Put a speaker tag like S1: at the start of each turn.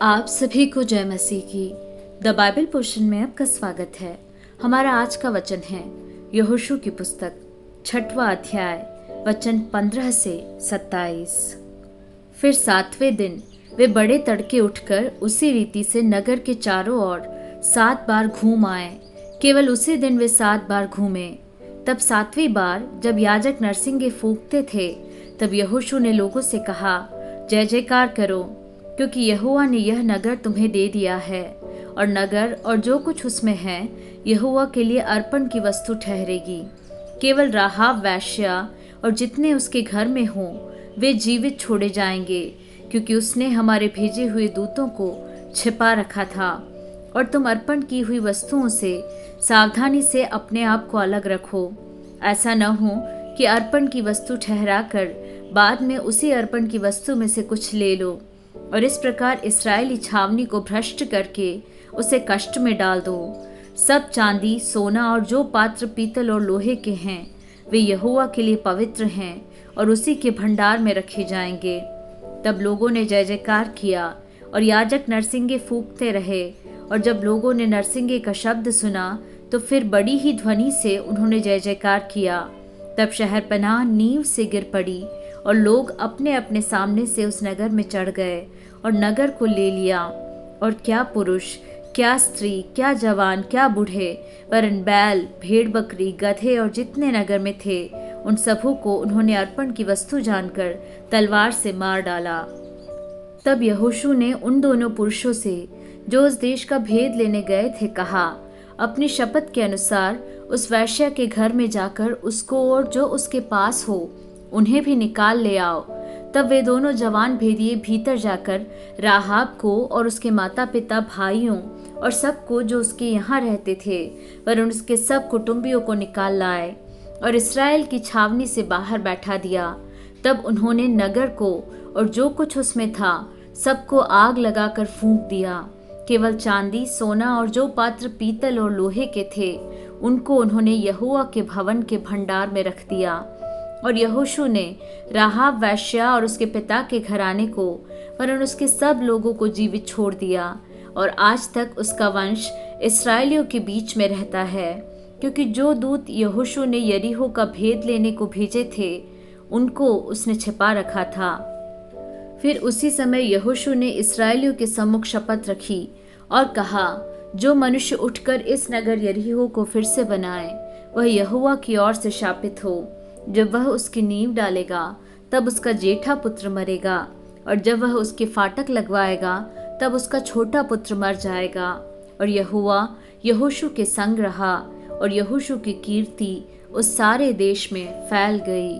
S1: आप सभी को जय मसीह की द बाइबल पोर्शन में आपका स्वागत है। हमारा आज का वचन है यहोशू की पुस्तक 6वां अध्याय वचन 15 से 27। फिर 7वें दिन वे बड़े तड़के उठकर उसी रीति से नगर के चारों ओर 7 बार घूम आए। केवल उसी दिन वे 7 बार घूमे। तब 7वीं बार जब याजक नरसिंगे फूंकते थे, तब यहोशू ने लोगों से कहा, जय जयकार करो, क्योंकि यहोवा ने यह नगर तुम्हें दे दिया है, और नगर और जो कुछ उसमें है यहोवा के लिए अर्पण की वस्तु ठहरेगी। केवल राहाब वेश्या और जितने उसके घर में हों वे जीवित छोड़े जाएंगे, क्योंकि उसने हमारे भेजे हुए दूतों को छिपा रखा था। और तुम अर्पण की हुई वस्तुओं से सावधानी से अपने आप को अलग रखो। ऐसा न हो कि अर्पण की वस्तु ठहराकर बाद में उसी अर्पण की वस्तु में से कुछ ले लो, और इस प्रकार इस्राएली छावनी को भ्रष्ट करके उसे कष्ट में डाल दो। सब चांदी, सोना और जो पात्र पीतल और लोहे के हैं वे यहोवा के लिए पवित्र हैं और उसी के भंडार में रखे जाएंगे। तब लोगों ने जय जयकार किया और याजक नरसिंगे फूंकते रहे। और जब लोगों ने नरसिंगे का शब्द सुना तो फिर बड़ी ही ध्वनि से उन्होंने जय जयकार किया। तब शहरपनाह नींव से गिर पड़ी और लोग अपने अपने सामने से उस नगर में चढ़ गए और नगर को ले लिया। और क्या पुरुष, क्या स्त्री, क्या जवान, क्या बूढ़े, वरन बैल, भेड़ बकरी, गधे और जितने नगर में थे, उन सबों को उन्होंने अर्पण की वस्तु जानकर तलवार से मार डाला। तब यहोशू ने उन दोनों पुरुषों से जो उस देश का भेद लेने गए थे कहा, अपनी शपथ के अनुसार उस वैश्या के घर में जाकर उसको और जो उसके पास हो उन्हें भी निकाल ले आओ। तब वे दोनों जवान भेदिए भीतर जाकर राहाब को और उसके माता पिता, भाइयों और सबको जो उसके यहाँ रहते थे, वरन उसके सब कुटुंबियों को निकाल लाए और इस्राएल की छावनी से बाहर बैठा दिया। तब उन्होंने नगर को और जो कुछ उसमें था सबको आग लगाकर फूंक दिया। केवल चांदी, सोना और जो पात्र पीतल और लोहे के थे उनको उन्होंने यहोवा के भवन के भंडार में रख दिया। और यहोशू ने राहाब वेश्या और उसके पिता के घराने को वरन उसके सब लोगों को जीवित छोड़ दिया। और आज तक उसका वंश इस्राएलियों के बीच में रहता है, क्योंकि जो दूत यहोशू ने यरीहो का भेद लेने को भेजे थे उनको उसने छिपा रखा था। फिर उसी समय यहोशू ने इस्राएलियों के सम्मुख शपथ रखी और कहा, जो मनुष्य उठकर इस नगर यरीहो को फिर से बनाए वह यहोवा की ओर से शापित हो। जब वह उसकी नींव डालेगा तब उसका जेठा पुत्र मरेगा, और जब वह उसके फाटक लगवाएगा तब उसका छोटा पुत्र मर जाएगा। और यहोवा यहोशू के संग रहा, और यहोशू की कीर्ति उस सारे देश में फैल गई।